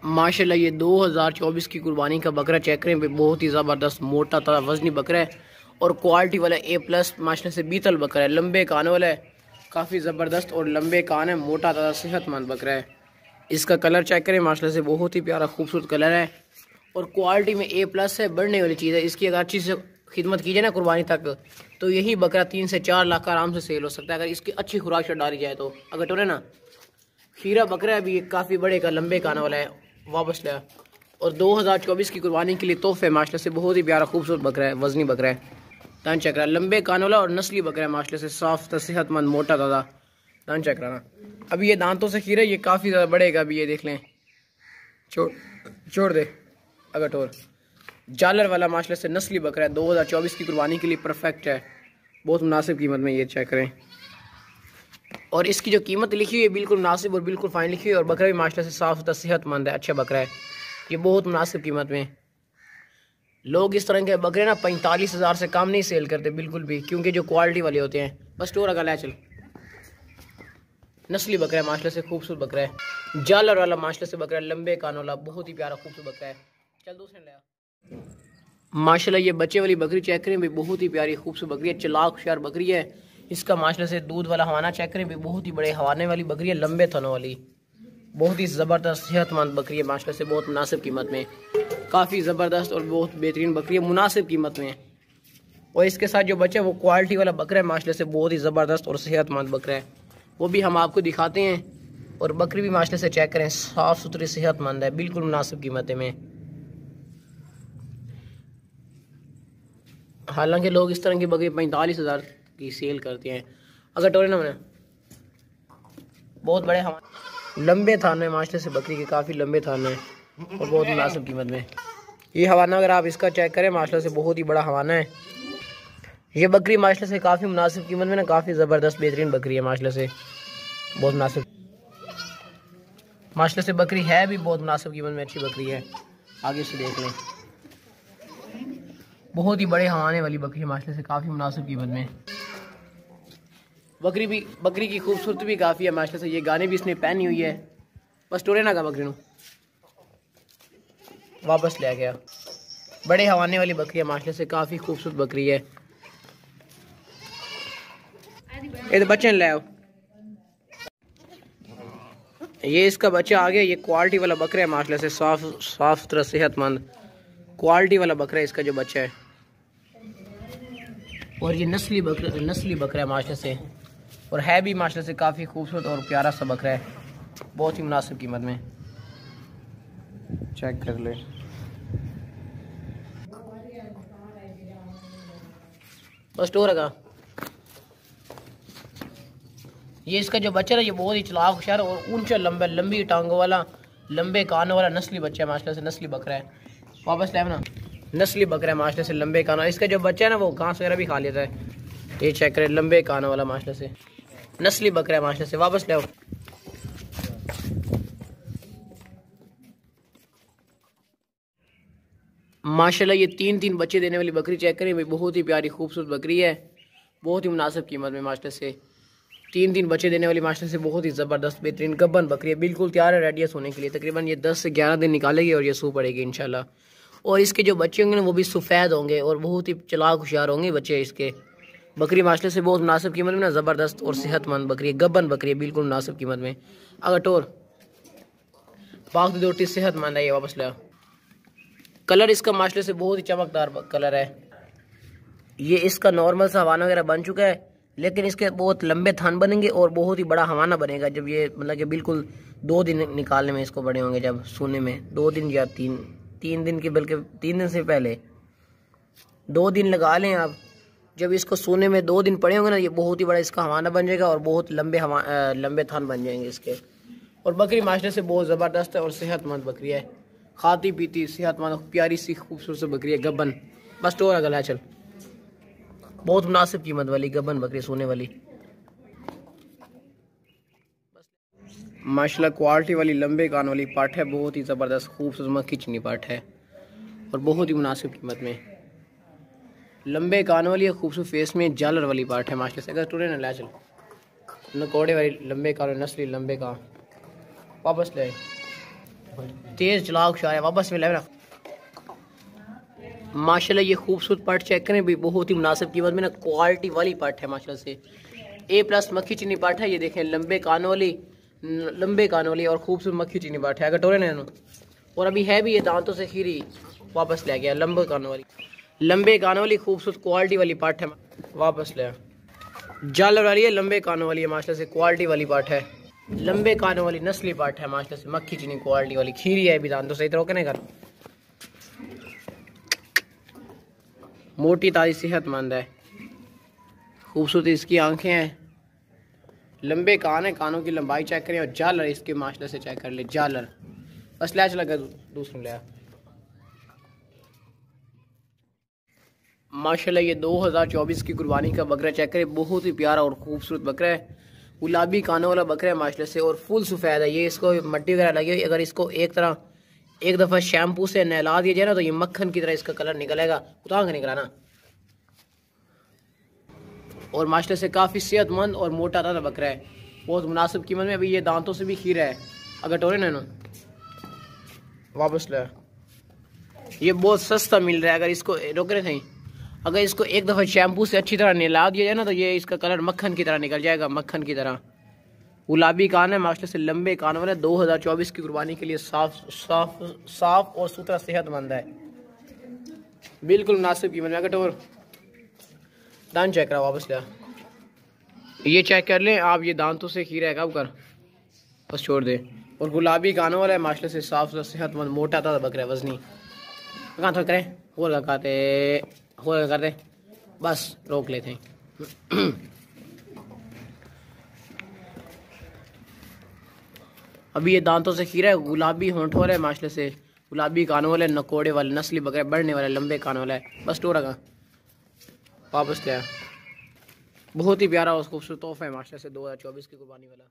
माशाल्लाह ये 2024 की कुर्बानी का बकरा चेक करें, बहुत ही ज़बरदस्त मोटा तथा वजनी बकरा है और क्वालिटी वाला A+ माशाल्लाह से बीतल बकरा है। लंबे कान वाला है, काफ़ी ज़बरदस्त और लंबे कान है, मोटा तथा सेहतमंद बकरा है। इसका कलर चेक करें, माशाल्लाह से बहुत ही प्यारा खूबसूरत कलर है और क्वालिटी में A+ है, बढ़ने वाली चीज़ है। इसकी अगर अच्छी से खिदमत की जाए ना कुर्बानी तक, तो यही बकरा 3 से 4 लाख का आराम से सेल हो सकता है, अगर इसकी अच्छी खुराक डाली जाए तो। अगर टोरे ना खीरा बकरा है भी काफ़ी बड़े का, लंबे कान वाला है, वापस लिया। और 2024 की कुर्बानी के लिए तोहफे माशाल्लाह से बहुत ही प्यारा खूबसूरत बकरा है, वजनी बकरा है। दान चक्रा लंबे कान वाला और नस्ली बकरा है, माशाल्लाह से साफ सेहतमंद मोटा दादा। दान चक्रा ना अभी ये दांतों से खीरा, ये काफ़ी ज़्यादा बढ़ेगा अभी, ये देख लें। छोड़ दे अगर टोर जालर वाला माशाल्लाह से नस्ली बकरा है, 2024 की कुर्बानी के लिए परफेक्ट है, बहुत मुनासिब कीमत में ये चेक करें। और इसकी जो कीमत लिखी हुई है बिल्कुल मुनासिब और बिल्कुल फाइन लिखी हुई है। और बकरा भी माशाल्लाह से साफ सुथरा सेहतमंद है, अच्छा बकरा है, ये बहुत मुनासिब कीमत में। लोग इस तरह के बकरे ना 45,000 से कम नहीं सेल करते बिल्कुल भी, क्योंकि जो क्वालिटी वाले होते हैं। बस टोर अगर चल नस्ली बकरा है, माशाल्लाह से खूबसूरत बकरा है, जालर वाला माशाल्लाह से बकरा है, लंबे कान वाला, बहुत ही प्यारा खूबसूरत बकरा है। चल दूसरे ले माशाल्लाह ये बच्चे वाली बकरी चेक करें भी, बहुत ही प्यारी खूबसूरत बकरी है, चलाक होशियार बकरी है। इसका माशाल्लाह से दूध वाला हवाना चेक करें भी, बहुत ही बड़े हवाने वाली बकरी है, लंबे थनों वाली, बहुत ही ज़बरदस्त सेहतमंद बकरी है, माशाल्लाह से बहुत मुनासिब कीमत में, काफ़ी ज़बरदस्त और बहुत बेहतरीन बकरी है, मुनासिब कीमत में। और इसके साथ जो बच्चा है वो क्वालिटी वाला बकरा है, माशाल्लाह से बहुत ही ज़बरदस्त और सेहतमंद बकरा है, वो भी हम आपको दिखाते हैं। और बकरी भी माशाल्लाह से चेक करें, साफ़ सुथरी सेहतमंद है, बिल्कुल मुनासिब कीमत में। हालांकि लोग इस तरह की बकरी 45,000 की सेल करते हैं। अगर टोरे ना मैंने बहुत बड़े हम लंबे थान है, माशाल्लाह से बकरी के काफ़ी लंबे थान है और बहुत मुनासिब कीमत में। ये हवाना अगर आप इसका चेक करें, माशाल्लाह से बहुत ही बड़ा हवाना है। ये बकरी माशाल्लाह से काफ़ी मुनासिब कीमत में ना, काफ़ी ज़बरदस्त बेहतरीन बकरी है, माशाल्लाह से बहुत मुनासिब। माशाल्लाह से बकरी है भी बहुत मुनासिब कीमत में, अच्छी बकरी है। आगे से देख लें, बहुत ही बड़े हवाने वाली बकरी है, माशाल्लाह से काफ़ी मुनासिब कीमत में। बकरी की खूबसूरती भी काफ़ी है, माशाल्लाह से। ये गाने भी इसने पहनी हुई है। बस टोरे ना का बकरी नू वापस ले गया। बड़े हवाने वाली बकरी है, माशाल्लाह से काफ़ी खूबसूरत बकरी है। ये तो बच्चे ले आओ, ये इसका बच्चा आ गया। ये क्वालिटी वाला बकरा है, माशाल्लाह से साफ सुथरा सेहतमंद क्वालिटी वाला बकरा है इसका जो बच्चा है। और ये नस्ली बकरा है माशाल्लाह से, और है भी माशाल्लाह से काफ़ी खूबसूरत और प्यारा सा बकरा है, बहुत ही मुनासिब कीमत में। चेक कर ले, बस टोर का ये इसका जो बच्चा है, ये बहुत ही चलाक होशियार और ऊंचा लंबी टांगों वाला, लंबे कानों वाला नस्ली बच्चा है, माशाल्लाह से नस्ली बकरा है। वापस ले ना, नस्ली बकरा है, माशाल्लाह से लंबे कानों। इसका जो बच्चा है ना वो घास वगैरह भी खा लेता है। ये चेक करें, लंबे कानों वाला माशाल्लाह से नस्ली बकरा है, माशाल्लाह से। वापस ले आओ। माशाल्लाह ये तीन बच्चे देने वाली बकरी चेक करें, बहुत ही प्यारी खूबसूरत बकरी है, बहुत ही मुनासिब कीमत में, माशाल्लाह से। तीन बच्चे देने वाली माशाल्लाह से बहुत ही ज़बरदस्त बेहतरीन गब्बन बकरी है, बिल्कुल तैयार है रेडियस होने के लिए। तकरीबन ये 10 से 11 दिन निकालेगी और ये सू पड़ेगी इंशाल्लाह। और इसके जो बच्चे होंगे ना वो भी सफ़ेद होंगे और बहुत ही चलाक होशियार होंगे बच्चे इसके। बकरी माशाल्लाह से बहुत मुनासिब कीमत में ना, ज़बरदस्त और सेहतमंद बकरी है, गब्बन बकरी है, बिल्कुल मुनासिब कीमत में। अगर टोर पाक दोटी सेहतमंद है, ये वापस ले। कलर इसका माशाल्लाह से बहुत ही चमकदार कलर है। ये इसका नॉर्मल सा हवाना वगैरह बन चुका है, लेकिन इसके बहुत लंबे थान बनेंगे और बहुत ही बड़ा हवाना बनेगा जब ये मतलब कि बिल्कुल 2 दिन निकालने में इसको बड़े होंगे, जब सोने में 2 दिन या 3 दिन के, बल्कि 3 दिन से पहले 2 दिन लगा लें आप। जब इसको सोने में 2 दिन पड़े होंगे ना, ये बहुत ही बड़ा इसका हवाना बन जाएगा और बहुत लंबे थान बन जाएंगे इसके। और बकरी माशाल्लाह से बहुत ज़बरदस्त है और सेहतमंद बकरी है, खाती पीती सेहतमंद प्यारी सी खूबसूरत बकरी है, गब्बन। बस टोरा गला चल, बहुत मुनासिब कीमत वाली गब्बन बकरी, सोने वाली, माशाल्लाह क्वालिटी वाली लंबे कान वाली पाठ है, बहुत ही ज़बरदस्त खूबसूरत खिचनी पाठ है और बहुत ही मुनासिब कीमत में। लंबे कान वाली खूबसूरत फेस में जालर वाली पाठ है, माशाल्लाह से। अगर टूरे न ला चल नकोड़े वाली लंबे कान, नस्ली लंबे कान, वापस ले। तेज चलाओ शार वापस में लेना। माशाल्लाह ये खूबसूरत पट चेक करें भी, बहुत ही मुनासिब कीमत में ना, क्वालिटी वाली पट है माशाल्लाह से। A+ मक्खी चीनी पट है, ये देखें लंबे कानों वाली और खूबसूरत मक्खी चीनी पट है। अगर टोरे ने और अभी है भी ये दांतों से खीरी वापस ले गया। लंबे कानों वाली खूबसूरत क्वालिटी वाली पट है, वापस ले जाल वाली है, लंबे कानों वाली है माशाल्लाह से, क्वालिटी वाली पट है, लंबे कानों वाली नस्ली पट है माशाल्लाह से, मक्खी चीनी क्वालिटी वाली, खीरी है भी दांतों से। इधर रोकने कर, मोटी ताजी सेहतमंद है, खूबसूरत इसकी आंखें हैं, लंबे कान है, कानों की लंबाई चेक करें और जालर इसके माशाल्लाह से चेक कर ले। जालर बस लैच लगा दूसरों लिया। माशाल्लाह ये 2024 की कुर्बानी का बकरा चेक करें, बहुत ही प्यारा और खूबसूरत बकरा है, गुलाबी कानों वाला बकरा है माशाल्लाह से, और फुल सफ़ेद है। ये इसको मट्टी वगैरह लगी हुई, अगर इसको एक दफ़ा शैम्पू से नहला दिया जाए ना तो ये मक्खन की तरह इसका कलर निकलेगा, उतार के निकला ना। और माशाल्लाह से काफ़ी सेहतमंद और मोटा ताज़ा बकरा है, बहुत मुनासिब कीमत में। अभी ये दांतों से भी खीरा है। अगर टोरे ना वापस ले, ये बहुत सस्ता मिल रहा है। अगर इसको रोक रहे थे, अगर इसको एक दफ़ा शैम्पू से अच्छी तरह नहला दिया जाए ना तो ये इसका कलर मक्खन की तरह निकल जाएगा, मक्खन की तरह। गुलाबी कान है माशाल्लाह से, लंबे कान वाले, 2024 की कुर्बानी के लिए साफ और सुथरा सेहतमंद है, बिल्कुल मुनासिब कीमत में। अगर टोर दांत चेक करा वापस लिया, ये चेक कर लें आप, ये दांतों से खीरा है, कब कर बस छोड़ दे। और गुलाबी कानों वाला है माशाल्लाह से, साफ सुथरा सेहतमंद मोटा ताज़ा बकरा है, वजनी। कहाँ थोड़ा करें और करते बस रोक लेते हैं। अभी ये दांतों से खीरा है, गुलाबी होंठ वाला है माशाल्लाह से, गुलाबी कानों वाले, नकोड़े वाले, नस्ली बकरा, बढ़ने वाला, लंबे कानों वाला है। बस टोरा का वापस लिया, बहुत ही प्यारा और खूबसूरत तोहफा है माशाल्लाह से 2024 की कुर्बानी वाला।